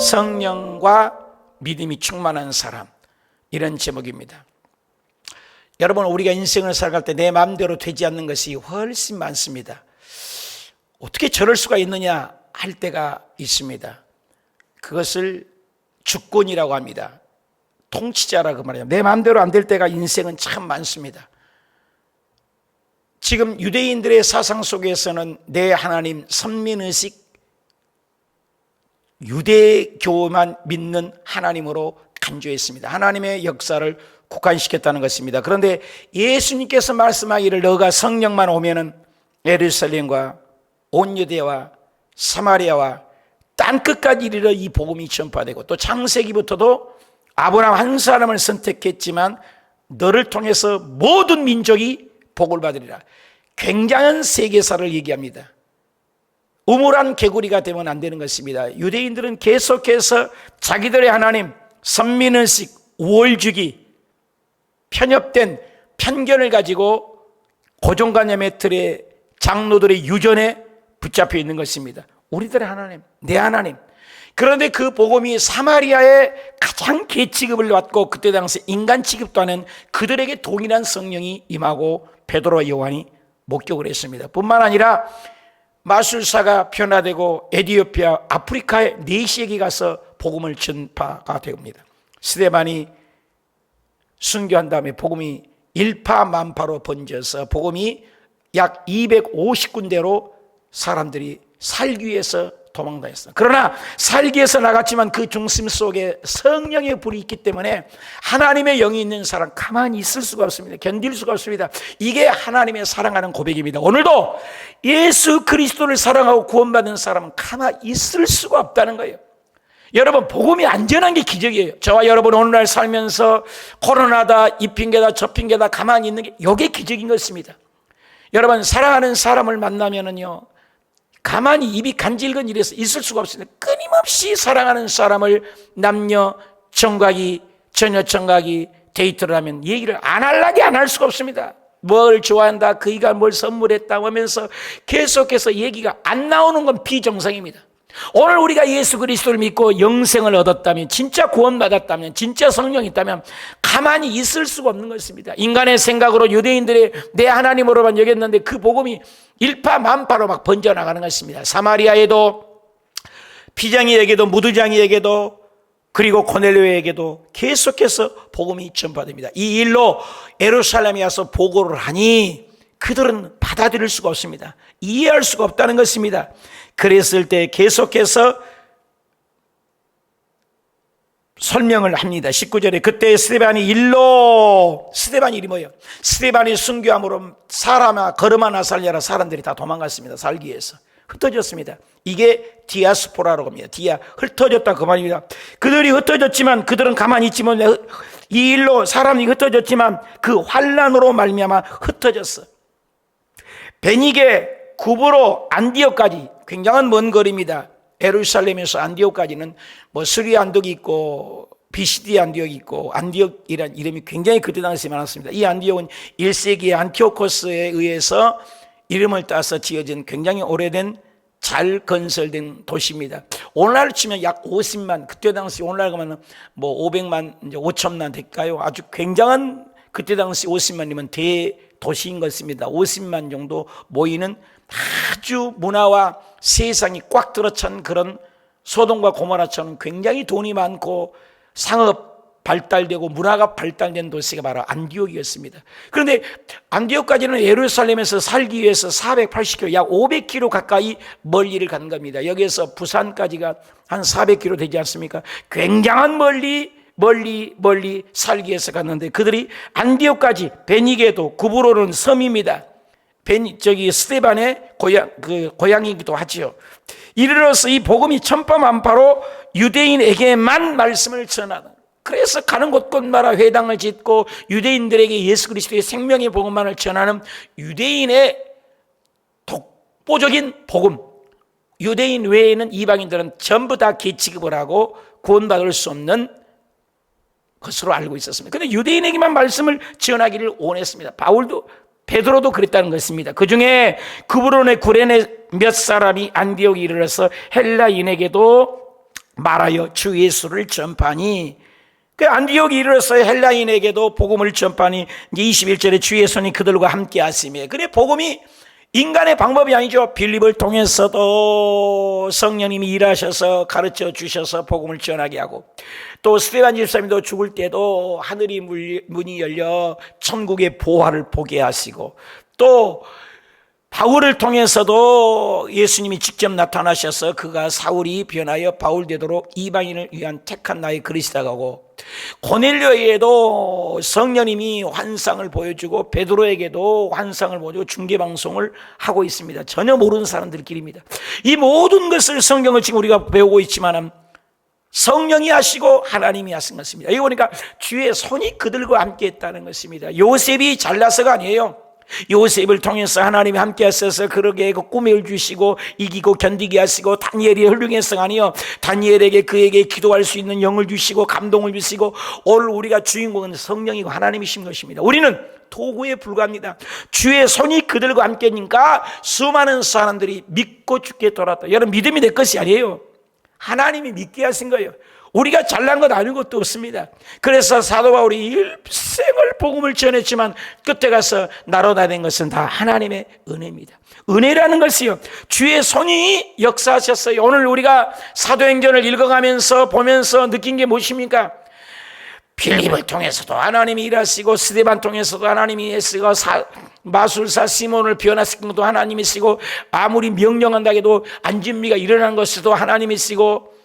성령과 믿음이 충만한 사람, 이런 제목입니다. 여러분, 우리가 인생을 살아갈 때 내 마음대로 되지 않는 것이 훨씬 많습니다. 어떻게 저럴 수가 있느냐 할 때가 있습니다. 그것을 주권이라고 합니다. 통치자라고 말해요. 내 마음대로 안 될 때가 인생은 참 많습니다. 지금 유대인들의 사상 속에서는 내 하나님 선민의식, 유대교만 믿는 하나님으로 간주했습니다. 하나님의 역사를 국한시켰다는 것입니다. 그런데 예수님께서 말씀하기를 너가 성령만 오면은 예루살렘과 온 유대와 사마리아와 땅끝까지 이르러 이 복음이 전파되고, 또 창세기부터도 아브라함 한 사람을 선택했지만 너를 통해서 모든 민족이 복을 받으리라. 굉장한 세계사를 얘기합니다. 우물한 개구리가 되면 안 되는 것입니다. 유대인들은 계속해서 자기들의 하나님, 선민의식, 우월주기, 편협된 편견을 가지고 고정관념의 틀에 장로들의 유전에 붙잡혀 있는 것입니다. 우리들의 하나님, 내 하나님. 그런데 그 복음이 사마리아에 가장 계취급을 받고, 그때 당시 인간 취급도 하는 그들에게 동일한 성령이 임하고 베드로와 요한이 목격을 했습니다. 뿐만 아니라 마술사가 변화되고 에티오피아, 아프리카의 4시에게 가서 복음을 전파가 됩니다. 스데반이 순교한 다음에 복음이 일파만파로 번져서 복음이 약 250군데로 사람들이 살기 위해서 도망다녔어요. 그러나 살기 위해서 나갔지만 그 중심 속에 성령의 불이 있기 때문에 하나님의 영이 있는 사람 가만히 있을 수가 없습니다. 견딜 수가 없습니다. 이게 하나님의 사랑하는 고백입니다. 오늘도 예수 그리스도를 사랑하고 구원받은 사람은 가만히 있을 수가 없다는 거예요. 여러분, 복음이 안전한 게 기적이에요. 저와 여러분 오늘날 살면서 코로나다, 이 핑계다, 저 핑계다 가만히 있는 게 이게 기적인 것입니다. 여러분, 사랑하는 사람을 만나면은요, 가만히 입이 간질건 이래서 있을 수가 없습니다. 끊임없이 사랑하는 사람을 남녀 청각이, 처녀 청각이 데이트를 하면 얘기를 안 하려게 안 할 수가 없습니다. 뭘 좋아한다, 그이가 뭘 선물했다 하면서 계속해서 얘기가 안 나오는 건 비정상입니다. 오늘 우리가 예수 그리스도를 믿고 영생을 얻었다면, 진짜 구원받았다면, 진짜 성령이 있다면 가만히 있을 수가 없는 것입니다. 인간의 생각으로 유대인들의 내 하나님으로만 여겼는데 그 복음이 일파만파로 막 번져나가는 것입니다. 사마리아에도, 피장이에게도, 무두장이에게도, 그리고 고넬료에게도 계속해서 복음이 전파됩니다. 이 일로 예루살렘에 와서 보고를 하니 그들은 받아들일 수가 없습니다. 이해할 수가 없다는 것입니다. 그랬을 때 계속해서 설명을 합니다. 19절에 그때 스데반이 일이 뭐예요? 스데반이 순교함으로 사람아 걸음 하나 살려라. 사람들이 다 도망갔습니다. 살기 위해서 흩어졌습니다. 이게 디아스포라라고 합니다. 흩어졌다 그 말입니다. 그들이 흩어졌지만 그들은 가만히 있지 못해. 이 일로 사람이 흩어졌지만 그 환난으로 말미암아 흩어졌어. 베니게, 구브로, 안디옥까지 굉장한 먼 거리입니다. 예루살렘에서 안디옥까지는 뭐 스리 안독이 있고 비시디 안디옥이 있고, 안디옥이라는 이름이 굉장히 그때 당시에 많았습니다. 이 안디옥은 1세기의 안티오코스에 의해서 이름을 따서 지어진 굉장히 오래된 잘 건설된 도시입니다. 오늘날 치면 약 50만, 그때 당시 오늘날 가면 뭐 500만, 이제 5천만 될까요? 아주 굉장한, 그때 당시 50만이면 대도시인 것입니다. 50만 정도 모이는 아주 문화와 세상이 꽉 들어찬 그런 소돔과 고모라처럼 굉장히 돈이 많고 상업 발달되고 문화가 발달된 도시가 바로 안디옥이었습니다. 그런데 안디옥까지는 예루살렘에서 살기 위해서 480km, 약 500km 가까이 멀리를 간 겁니다. 여기에서 부산까지가 한 400km 되지 않습니까? 굉장한 멀리 살기 위해서 갔는데 그들이 안디옥까지, 베니게도, 구브로는 섬입니다. 스데반의 고향이기도 하지요. 이르러서 이 복음이 천파만파로 유대인에게만 말씀을 전하다. 그래서 가는 곳곳마다 회당을 짓고 유대인들에게 예수 그리스도의 생명의 복음만을 전하는 유대인의 독보적인 복음. 유대인 외에는 이방인들은 전부 다 계취급을 하고 구원받을 수 없는 것으로 알고 있었습니다. 그런데 유대인에게만 말씀을 전하기를 원했습니다. 베드로도 그랬다는 것입니다. 그 중에 구브로네 구레네 몇 사람이 안디옥에 이르러서 헬라인에게도 말하여 주 예수를 전파니, 그 안디옥에 이르러서 헬라인에게도 복음을 전파니, 이제 21절에 주 예수님 그들과 함께 하시며, 그래 복음이 인간의 방법이 아니죠. 빌립을 통해서도 성령님이 일하셔서 가르쳐 주셔서 복음을 전하게 하고, 또 스데반 집사님도 죽을 때도 하늘이 문이 열려 천국의 보화를 보게 하시고, 또 바울을 통해서도 예수님이 직접 나타나셔서 그가 사울이 변하여 바울 되도록 이방인을 위한 택한 나의 그리스도라고, 고넬료에게도 성령님이 환상을 보여주고 베드로에게도 환상을 보여주고 중계방송을 하고 있습니다. 전혀 모르는 사람들끼리입니다. 이 모든 것을 성경을 지금 우리가 배우고 있지만 성령이 하시고 하나님이 하신 것입니다. 이거 보니까 주의 손이 그들과 함께 했다는 것입니다. 요셉이 잘나서가 아니에요. 요셉을 통해서 하나님이 함께 하셔서 그러게 그 꿈을 주시고 이기고 견디게 하시고, 다니엘이 훌륭해서가 아니요, 다니엘에게 그에게 기도할 수 있는 영을 주시고 감동을 주시고, 오늘 우리가 주인공은 성령이고 하나님이신 것입니다. 우리는 도구에 불과합니다. 주의 손이 그들과 함께니까 수많은 사람들이 믿고 죽게 돌았다. 여러분, 믿음이 내 것이 아니에요. 하나님이 믿게 하신 거예요. 우리가 잘난 것 아닌 것도 없습니다. 그래서 사도 바울이 일생을 복음을 전했지만 끝에 가서 나로 다 된 것은 다 하나님의 은혜입니다. 은혜라는 것이요, 주의 손이 역사하셨어요. 오늘 우리가 사도행전을 읽어가면서 보면서 느낀 게 무엇입니까? 빌립을 통해서도 하나님이 일하시고, 스데반 통해서도 하나님이 쓰고, 마술사 시몬을 변화시킨 것도 하나님이 쓰고, 아무리 명령한다 해도 안진미가 일어난 것도 하나님이 쓰고,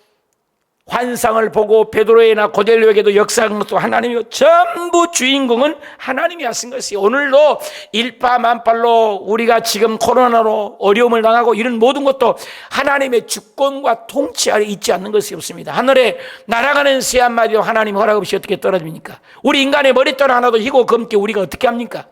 환상을 보고 베드로에나 고넬료에게도 역사한 것도 하나님이고, 전부 주인공은 하나님이 하신 것이에요. 오늘도 일파만팔로 우리가 지금 코로나로 어려움을 당하고 이런 모든 것도 하나님의 주권과 통치 아래 있지 않는 것이 없습니다. 하늘에 날아가는 새 한 마리도 하나님 허락 없이 어떻게 떨어집니까? 우리 인간의 머릿돌 하나도 희고 검게 우리가 어떻게 합니까?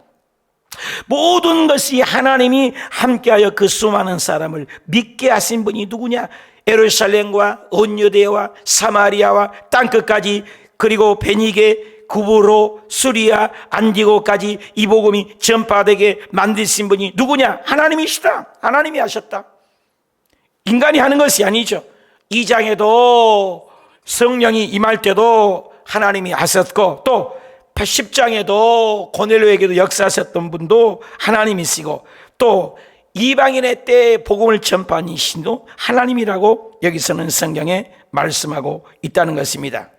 모든 것이 하나님이 함께하여 그 수많은 사람을 믿게 하신 분이 누구냐? 예루살렘과 온 유대와 사마리아와 땅끝까지, 그리고 베니게, 구브로, 수리아, 안디고까지 이 복음이 전파되게 만드신 분이 누구냐? 하나님이시다. 하나님이 하셨다. 인간이 하는 것이 아니죠. 2장에도 성령이 임할 때도 하나님이 하셨고, 또 10장에도 고넬료에게도 역사하셨던 분도 하나님이시고, 또 이방인의 때에 복음을 전파한 이신도 하나님이라고 여기서는 성경에 말씀하고 있다는 것입니다.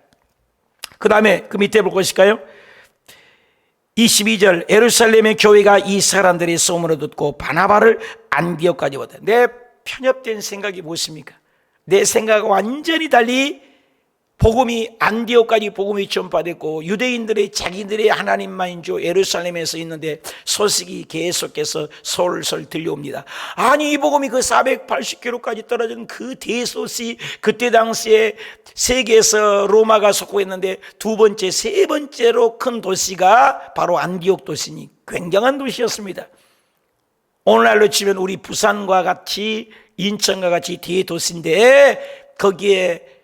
그 다음에 그 밑에 볼 것일까요? 22절, 예루살렘의 교회가 이 사람들의 소문을 듣고 바나바를 안디옥까지 보다. 내 편협된 생각이 무엇입니까? 내 생각과 완전히 달리 복음이 안디옥까지 복음이 전파됐고, 유대인들의 자기들의 하나님만인 줄 예루살렘에서 있는데 소식이 계속해서 솔솔 들려옵니다. 아니, 이 복음이 그 480km까지 떨어진 그 대도시, 그때 당시에 세계에서 로마가 속국했는데 두 번째, 세 번째로 큰 도시가 바로 안디옥 도시니 굉장한 도시였습니다. 오늘날로 치면 우리 부산과 같이, 인천과 같이 대도시인데 거기에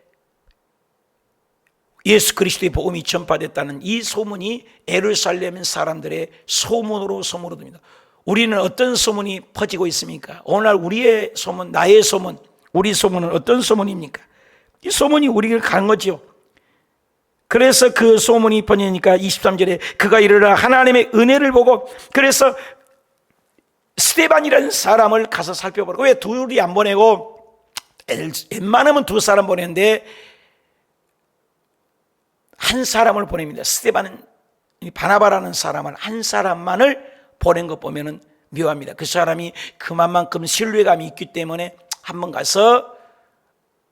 예수 그리스도의 복음이 전파됐다는 이 소문이 예루살렘 사람들의 소문으로 소문으로듭니다. 우리는 어떤 소문이 퍼지고 있습니까? 오늘날 우리의 소문, 나의 소문, 우리 소문은 어떤 소문입니까? 이 소문이 우리를 가는 거죠. 그래서 그 소문이 퍼지니까 23절에 그가 이르러 하나님의 은혜를 보고, 그래서 스데반이라는 사람을 가서 살펴보라고. 왜 둘이 안 보내고 웬만하면 두 사람 보냈는데 한 사람을 보냅니다. 스데반은, 바나바라는 사람을, 한 사람만을 보낸 것 보면은 묘합니다. 그 사람이 그만큼 신뢰감이 있기 때문에 한번 가서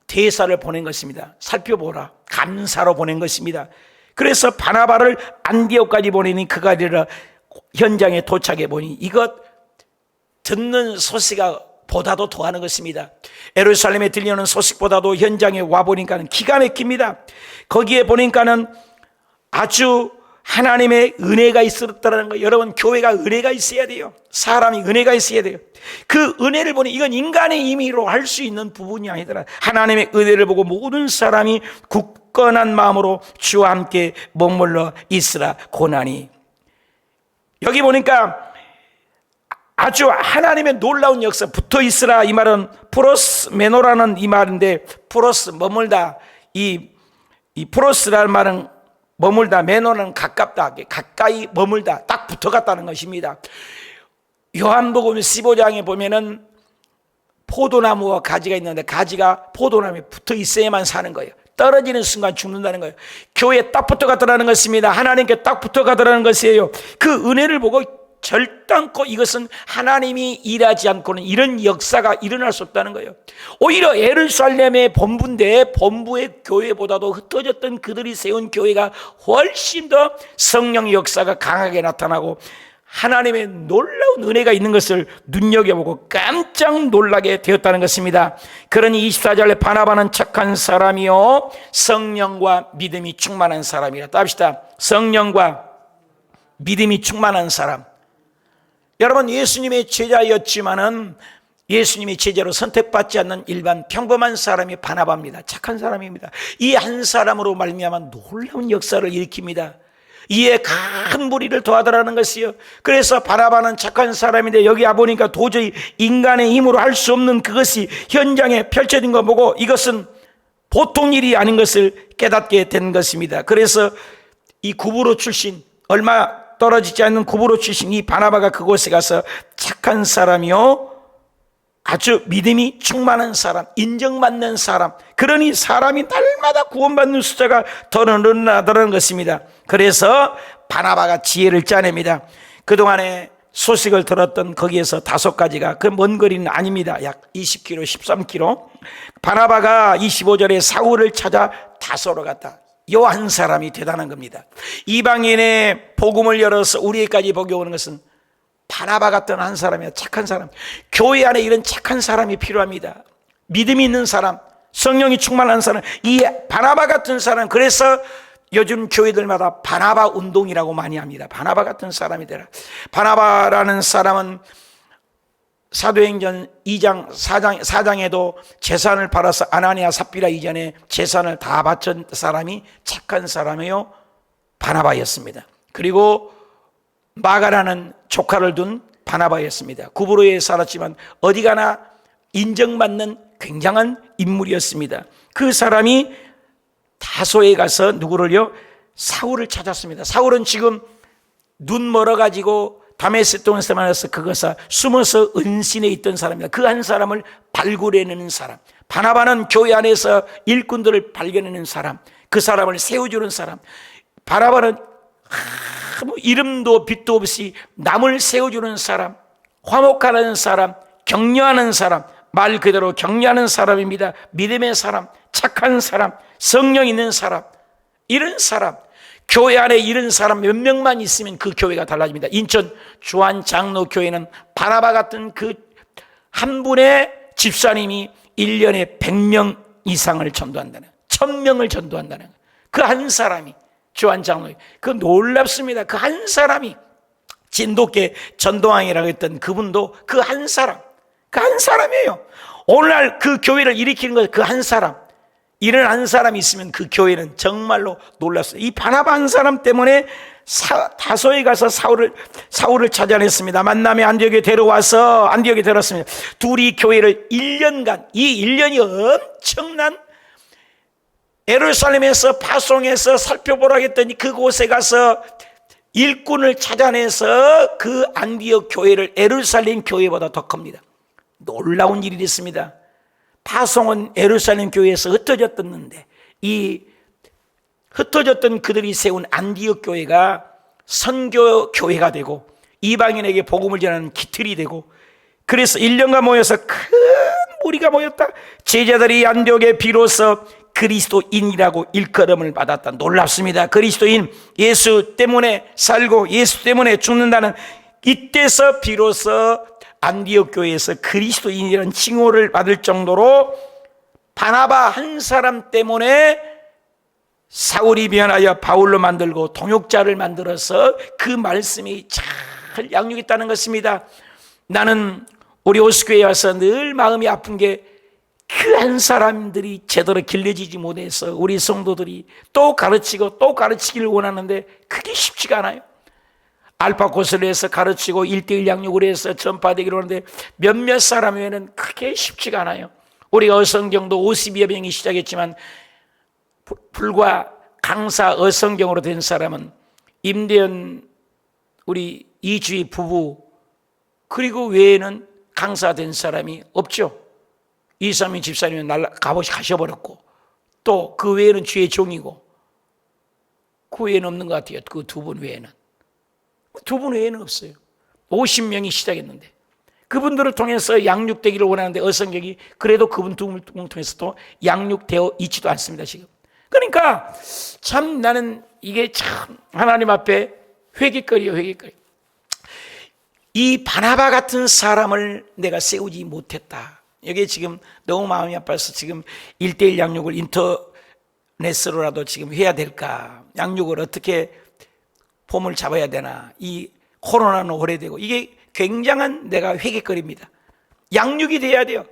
대사를 보낸 것입니다. 살펴보라, 감사로 보낸 것입니다. 그래서 바나바를 안디옥까지 보내니 그가 이르러 현장에 도착해 보니 이것 듣는 소식가 보다도 더하는 것입니다. 예루살렘에 들려오는 소식보다도 현장에 와보니까는 기가 막힙니다. 거기에 보니까는 아주 하나님의 은혜가 있었다는 거예요. 여러분, 교회가 은혜가 있어야 돼요. 사람이 은혜가 있어야 돼요. 그 은혜를 보니 이건 인간의 임의로 할 수 있는 부분이 아니더라. 하나님의 은혜를 보고 모든 사람이 굳건한 마음으로 주와 함께 머물러 있으라 고나니. 여기 보니까 아주 하나님의 놀라운 역사, 붙어 있으라 이 말은 프로스 메노라는 이 말인데, 프로스 머물다, 이 프로스라는 말은 머물다, 메노는 가깝다, 가까이 머물다, 딱 붙어갔다는 것입니다. 요한복음 15장에 보면은 포도나무와 가지가 있는데 가지가 포도나무에 붙어 있어야만 사는 거예요. 떨어지는 순간 죽는다는 거예요. 교회에 딱 붙어가더라는 것입니다. 하나님께 딱 붙어가더라는 것이에요. 그 은혜를 보고 결단코 이것은 하나님이 일하지 않고는 이런 역사가 일어날 수 없다는 거예요. 오히려 예루살렘의 본부인데 본부의 교회보다도 흩어졌던 그들이 세운 교회가 훨씬 더 성령의 역사가 강하게 나타나고 하나님의 놀라운 은혜가 있는 것을 눈여겨보고 깜짝 놀라게 되었다는 것입니다. 그러니 24절에 바나바는 착한 사람이요 성령과 믿음이 충만한 사람이라. 합시다. 성령과 믿음이 충만한 사람. 여러분, 예수님의 제자였지만은 예수님의 제자로 선택받지 않는 일반 평범한 사람이 바나바입니다. 착한 사람입니다. 이 한 사람으로 말미암아 놀라운 역사를 일으킵니다. 이에 큰 무리를 도와달라는 것이요. 그래서 바나바는 착한 사람인데 여기 와보니까 도저히 인간의 힘으로 할 수 없는 그것이 현장에 펼쳐진 거 보고 이것은 보통 일이 아닌 것을 깨닫게 된 것입니다. 그래서 이 구브로 출신, 얼마 떨어지지 않는 구브로 출신 이 바나바가 그곳에 가서 착한 사람이요 아주 믿음이 충만한 사람, 인정받는 사람, 그러니 사람이 날마다 구원받는 숫자가 더 늘어나더라는 것입니다. 그래서 바나바가 지혜를 짜냅니다. 그동안에 소식을 들었던 거기에서 5가지가 그 먼 거리는 아닙니다. 약 20km, 13km. 바나바가 25절에 사울을 찾아 다소로 갔다. 요 한 사람이 대단한 겁니다. 이방인의 복음을 열어서 우리에게까지 복이 오는 것은 바나바 같은 한 사람이야. 착한 사람. 교회 안에 이런 착한 사람이 필요합니다. 믿음이 있는 사람, 성령이 충만한 사람, 이 바나바 같은 사람. 그래서 요즘 교회들마다 바나바 운동이라고 많이 합니다. 바나바 같은 사람이 되라. 바나바라는 사람은 사도행전 2장 4장에도 재산을 팔아서 아나니아 삽비라 이전에 재산을 다 바친 사람이 착한 사람이요 바나바였습니다. 그리고 마가라는 조카를 둔 바나바였습니다. 구브로에 살았지만 어디 가나 인정받는 굉장한 인물이었습니다. 그 사람이 다소에 가서 누구를요? 사울을 찾았습니다. 사울은 지금 눈 멀어가지고 다메섹 동에서 만나서 그것을 숨어서 은신에 있던 사람입니다. 그 한 사람을 발굴해내는 사람. 바나바는 교회 안에서 일꾼들을 발견해내는 사람, 그 사람을 세워주는 사람. 바나바는 아무 이름도 빛도 없이 남을 세워주는 사람, 화목하는 사람, 격려하는 사람, 말 그대로 격려하는 사람입니다. 믿음의 사람, 착한 사람, 성령 있는 사람, 이런 사람. 교회 안에 이런 사람 몇 명만 있으면 그 교회가 달라집니다. 인천 주한장로교회는 바나바 같은 그 한 분의 집사님이 1년에 100명 이상을 전도한다는, 1000명을 전도한다는 그 한 사람이 주한장로, 그 놀랍습니다. 그 한 사람이 진돗개 전도왕이라고 했던 그분도 그 한 사람, 그 한 사람이에요. 오늘날 그 교회를 일으키는 것 그 한 사람, 이런 한 사람이 있으면 그 교회는 정말로 놀랐어요. 이 바나바 한 사람 때문에 다소에 가서 사울을 찾아냈습니다. 만남에 안디옥에 데려와서 안디옥에 데려왔습니다. 둘이 교회를 1년간, 이 1년이 엄청난 예루살렘에서 파송해서 살펴보라고 했더니 그곳에 가서 일꾼을 찾아내서 그 안디옥 교회를 예루살렘 교회보다 더 큽니다. 놀라운 일이 됐습니다. 파송은 예루살렘 교회에서 흩어졌었는데 이 흩어졌던 그들이 세운 안디옥 교회가 선교 교회가 되고 이방인에게 복음을 전하는 기틀이 되고, 그래서 1년간 모여서 큰 무리가 모였다. 제자들이 안디옥에 비로소 그리스도인이라고 일컬음을 받았다. 놀랍습니다. 그리스도인, 예수 때문에 살고 예수 때문에 죽는다는, 이때서 비로소 안디옥 교회에서 그리스도인이라는 칭호를 받을 정도로 바나바 한 사람 때문에 사울이 변하여 바울로 만들고 동역자를 만들어서 그 말씀이 잘 양육했다는 것입니다. 나는 우리 오스교회에 와서 늘 마음이 아픈 게 그 한 사람들이 제대로 길러지지 못해서 우리 성도들이 또 가르치고 또 가르치기를 원하는데 그게 쉽지가 않아요. 알파 코스를 해서 가르치고 1:1 양육을 해서 전파되기로 하는데 몇몇 사람 외에는 크게 쉽지가 않아요. 우리 어성경도 50여 명이 시작했지만 불과 강사 어성경으로 된 사람은 임대현 우리 이주희 부부 그리고 외에는 강사된 사람이 없죠. 이삼민 집사님은 가셔버렸고 또 그 외에는 주의 종이고 그 외에는 없는 것 같아요. 그 두 분 외에는. 두 분 외에는 없어요. 50명이 시작했는데 그분들을 통해서 양육되기를 원하는데 어성경이 그래도 그분 두 분을 통해서도 양육되어 있지도 않습니다 지금. 그러니까 참 나는 이게 참 하나님 앞에 회개거리요. 이 바나바 같은 사람을 내가 세우지 못했다. 이게 지금 너무 마음이 아파서 지금 1:1 양육을 인터넷으로라도 지금 해야 될까? 양육을 어떻게 폼을 잡아야 되나? 이 코로나는 오래되고 이게 굉장한 내가 회개거리입니다. 양육이 돼야 돼요.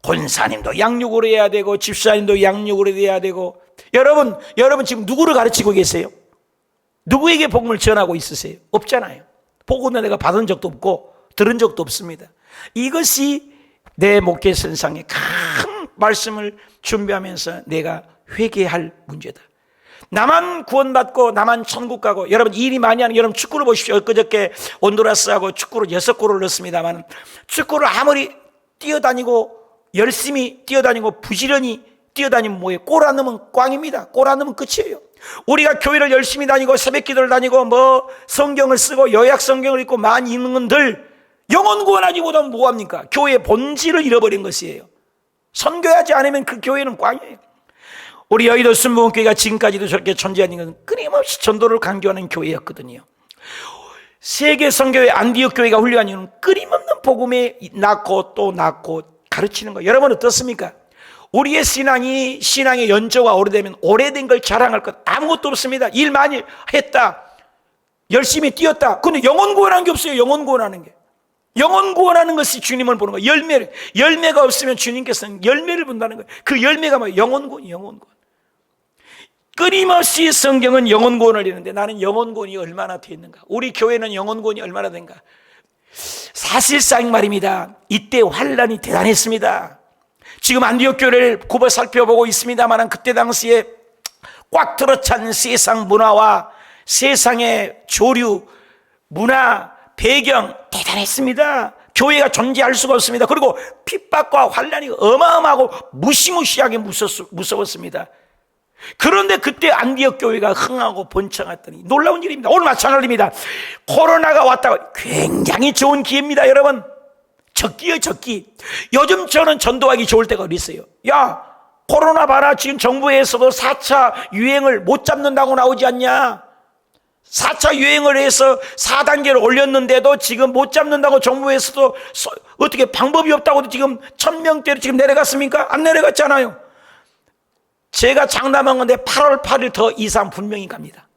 권사님도 양육으로 해야 되고 집사님도 양육으로 해야 되고 여러분 지금 누구를 가르치고 계세요? 누구에게 복음을 전하고 있으세요? 없잖아요. 복음을 내가 받은 적도 없고 들은 적도 없습니다. 이것이 내 목회 선상에 큰 말씀을 준비하면서 내가 회개할 문제다. 나만 구원받고 나만 천국 가고 여러분 일이 많이 하는 여러분 축구를 보십시오. 엊그저께 온두라스하고 축구를 6골을 넣었습니다만 축구를 아무리 뛰어다니고 열심히 뛰어다니고 부지런히 뛰어다니면 뭐예요? 골 안 넣으면 꽝입니다. 골 안 넣으면 끝이에요. 우리가 교회를 열심히 다니고 새벽 기도를 다니고 뭐 성경을 쓰고 요약 성경을 읽고 많이 읽는 건들 영혼 구원하지 못하면 뭐합니까? 교회의 본질을 잃어버린 것이에요. 선교하지 않으면 그 교회는 꽝이에요. 우리 여의도 순복음교회가 지금까지도 저렇게 존재하는 것은 끊임없이 전도를 강조하는 교회였거든요. 세계 선교회 안디옥 교회가 훌륭한 이유는 끊임없는 복음에 낳고 또 낳고 가르치는 거예요. 여러분 어떻습니까? 우리의 신앙의 연조가 오래되면 오래된 걸 자랑할 것 아무것도 없습니다. 일 많이 했다. 열심히 뛰었다. 근데 영혼 구원하는 게 없어요. 영혼 구원하는 게. 영혼 구원하는 것이 주님을 보는 거예요. 열매가 없으면 주님께서는 열매를 본다는 거예요. 그 열매가 뭐예요? 영혼 구원. 끊임없이 성경은 영혼 구원을 이루는데 나는 영혼 구원이 얼마나 되어 있는가? 우리 교회는 영혼 구원이 얼마나 된가? 사실상 말입니다. 이때 환란이 대단했습니다. 지금 안디옥 교회를 굽어 살펴보고 있습니다만 그때 당시에 꽉 들어찬 세상 문화와 세상의 조류, 문화, 배경 대단했습니다. 교회가 존재할 수가 없습니다. 그리고 핍박과 환란이 어마어마하고 무시무시하게 무서웠습니다. 그런데 그때 안디옥 교회가 흥하고 번창했더니 놀라운 일입니다. 오늘 마찬가지입니다. 코로나가 왔다가 굉장히 좋은 기회입니다. 여러분 적기요 적기. 요즘 저는 전도하기 좋을 때가 어디 있어요? 야 코로나 봐라. 지금 정부에서도 4차 유행을 못 잡는다고 나오지 않냐? 4차 유행을 해서 4단계를 올렸는데도 지금 못 잡는다고 정부에서도 어떻게 방법이 없다고 지금 1000명대로 지금 내려갔습니까? 안 내려갔잖아요. 제가 장담한 건데 8월 8일 더 이상 분명히 갑니다.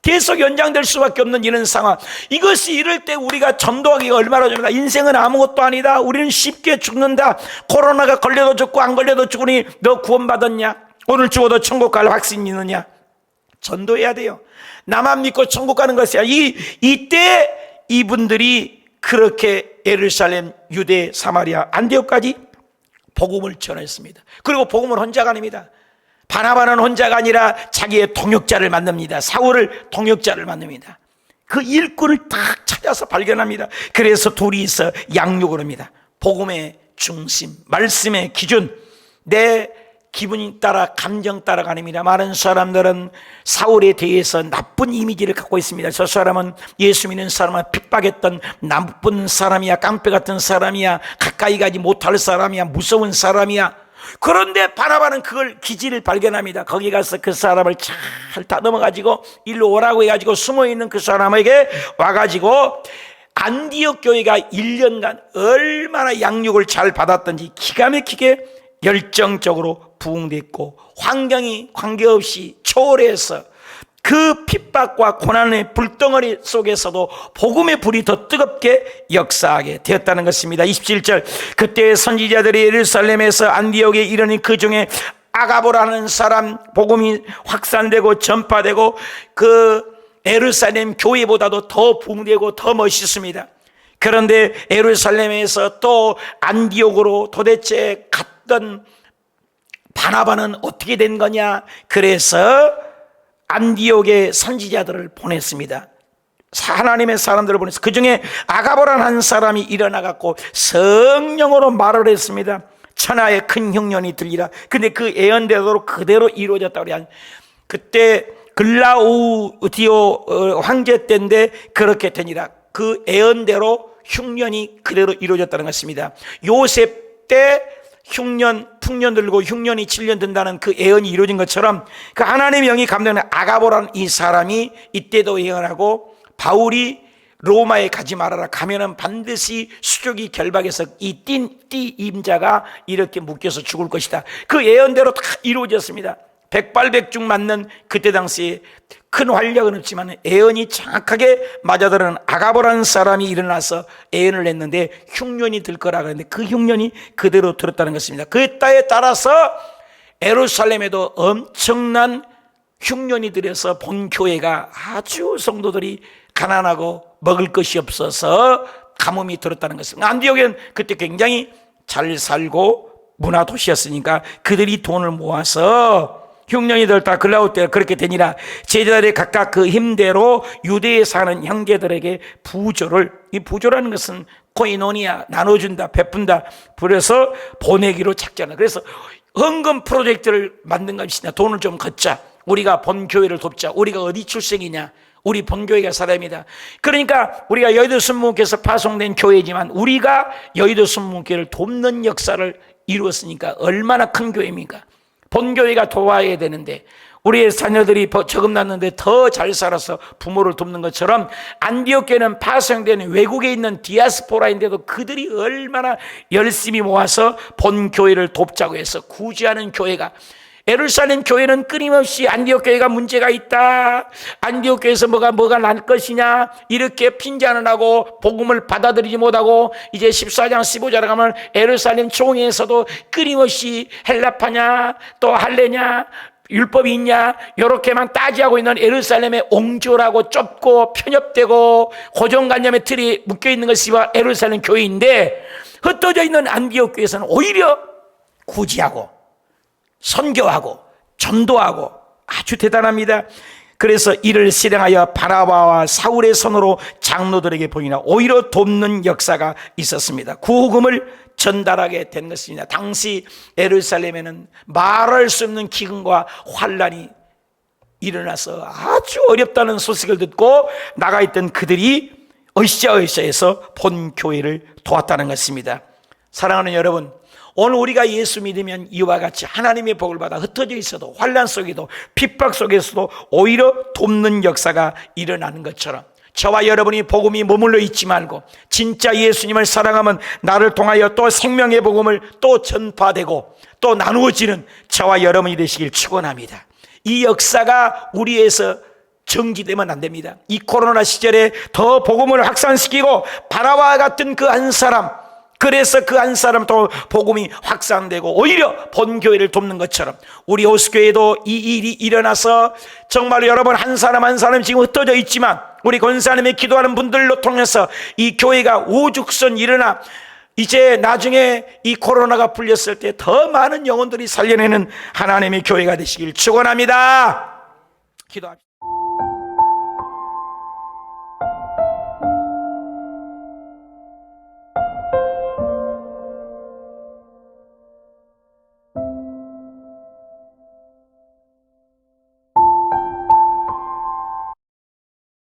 계속 연장될 수밖에 없는 이런 상황. 이것이 이럴 때 우리가 전도하기가 얼마나 좋습니다. 인생은 아무것도 아니다. 우리는 쉽게 죽는다. 코로나가 걸려도 죽고 안 걸려도 죽으니 너 구원받았냐? 오늘 죽어도 천국 갈 확신이 있느냐? 전도해야 돼요. 나만 믿고 천국 가는 것이야. 이때 이분들이 그렇게 예루살렘, 유대, 사마리아, 안디옥까지 복음을 전했습니다. 그리고 복음은 혼자가 아닙니다. 바나바는 혼자가 아니라 자기의 동역자를 만납니다. 사울을 동역자를 만납니다. 그 일꾼을 딱 찾아서 발견합니다. 그래서 둘이서 양육을 합니다. 복음의 중심, 말씀의 기준, 내 기분이 따라 감정 따라가 아닙니다. 많은 사람들은 사울에 대해서 나쁜 이미지를 갖고 있습니다. 저 사람은 예수 믿는 사람을 핍박했던 나쁜 사람이야, 깡패 같은 사람이야, 가까이 가지 못할 사람이야, 무서운 사람이야. 그런데 바나바는 그걸 기질을 발견합니다. 거기 가서 그 사람을 잘 다듬어가지고 일로 오라고 해가지고 숨어있는 그 사람에게 와가지고 안디옥 교회가 1년간 얼마나 양육을 잘 받았던지 기가 막히게 열정적으로 부흥됐고 환경이 관계없이 초월해서 그 핍박과 고난의 불덩어리 속에서도 복음의 불이 더 뜨겁게 역사하게 되었다는 것입니다. 27절 그때 선지자들이 예루살렘에서 안디옥에 이르니 그 중에 아가보라는 사람 복음이 확산되고 전파되고 그 예루살렘 교회보다도 더 붕대고 더 멋있습니다. 그런데 예루살렘에서 또 안디옥으로 도대체 갔던 바나바는 어떻게 된 거냐? 그래서 안디옥의 선지자들을 보냈습니다. 하나님의 사람들을 보내서 그 중에 아가보라는 한 사람이 일어나갖고 성령으로 말을 했습니다. 천하의 큰 흉년이 들리라. 근데 그 예언대로 그대로 이루어졌다고 그래요. 그때 글라우디오 황제 때인데 그렇게 되니라. 그 예언대로 흉년이 그대로 이루어졌다는 것입니다. 요셉 때 흉년, 풍년 들고 흉년이 7년 든다는 그 예언이 이루어진 것처럼 그 하나님의 영이 감동하는 아가보라는 이 사람이 이때도 예언하고, 바울이 로마에 가지 말아라, 가면은 반드시 수족이 결박해서 이 띠 임자가 이렇게 묶여서 죽을 것이다. 그 예언대로 다 이루어졌습니다. 백발백중 맞는 그때 당시에 큰 활력은 없지만 예언이 정확하게 맞아들은 아가보라는 사람이 일어나서 예언을 했는데 흉년이 들 거라 그랬는데 그 흉년이 그대로 들었다는 것입니다. 그 때에 따라서 예루살렘에도 엄청난 흉년이 들어서 본교회가 아주 성도들이 가난하고 먹을 것이 없어서 가뭄이 들었다는 것입니다. 안디옥은 그때 굉장히 잘 살고 문화 도시였으니까 그들이 돈을 모아서 흉년이 들었다. 글라우디오 때가 그렇게 되니라. 제자들이 각각 그 힘대로 유대에 사는 형제들에게 부조를, 이 부조라는 것은 코이노니아, 나눠준다, 베푼다, 그래서 보내기로 작전을. 그래서 헌금 프로젝트를 만든 것이냐. 돈을 좀 걷자, 우리가 본교회를 돕자. 우리가 어디 출생이냐, 우리 본교회가 사람이다. 그러니까 우리가 여의도 순복음교회에서 파송된 교회지만 우리가 여의도 순복음교회를 돕는 역사를 이루었으니까 얼마나 큰 교회입니까? 본교회가 도와야 되는데, 우리의 자녀들이 저금 났는데 더 잘 살아서 부모를 돕는 것처럼 안디옥 교회는 파송되는 외국에 있는 디아스포라인데도 그들이 얼마나 열심히 모아서 본교회를 돕자고 해서 구제하는 교회가, 예루살렘 교회는 끊임없이 안디옥 교회가 문제가 있다, 안디옥 교회에서 뭐가 날 것이냐, 이렇게 핀잔을 하고 복음을 받아들이지 못하고 이제 14장 15절에 가면 예루살렘 총회에서도 끊임없이 헬라파냐 또 할례냐 율법이 있냐 이렇게만 따지하고 있는 예루살렘의 옹졸하고 좁고 편협되고 고정관념의 틀이 묶여있는 것이 예루살렘 교회인데, 흩어져 있는 안디옥 교회에서는 오히려 구제하고 선교하고 전도하고 아주 대단합니다. 그래서 이를 실행하여 바나바와 사울의 손으로 장로들에게 보이나 오히려 돕는 역사가 있었습니다. 구복음을 전달하게 된 것입니다. 당시 예루살렘에는 말할 수 없는 기근과 환란이 일어나서 아주 어렵다는 소식을 듣고 나가 있던 그들이 으쌰으쌰해서 본교회를 도왔다는 것입니다. 사랑하는 여러분, 오늘 우리가 예수 믿으면 이와 같이 하나님의 복을 받아 흩어져 있어도 환난 속에도 핍박 속에서도 오히려 돕는 역사가 일어나는 것처럼, 저와 여러분이 복음이 머물러 있지 말고 진짜 예수님을 사랑하면 나를 통하여 또 생명의 복음을 또 전파되고 또 나누어지는 저와 여러분이 되시길 축원합니다. 이 역사가 우리에서 정지되면 안 됩니다. 이 코로나 시절에 더 복음을 확산시키고 바나바와 같은 그 한 사람, 그래서 그 한 사람 또 복음이 확산되고 오히려 본교회를 돕는 것처럼 우리 호수교회도 이 일이 일어나서 정말 여러분 한 사람 한 사람 지금 흩어져 있지만 우리 권사님이 기도하는 분들로 통해서 이 교회가 우죽선 일어나 이제 나중에 이 코로나가 풀렸을 때 더 많은 영혼들이 살려내는 하나님의 교회가 되시길 축원합니다. 기도합시다.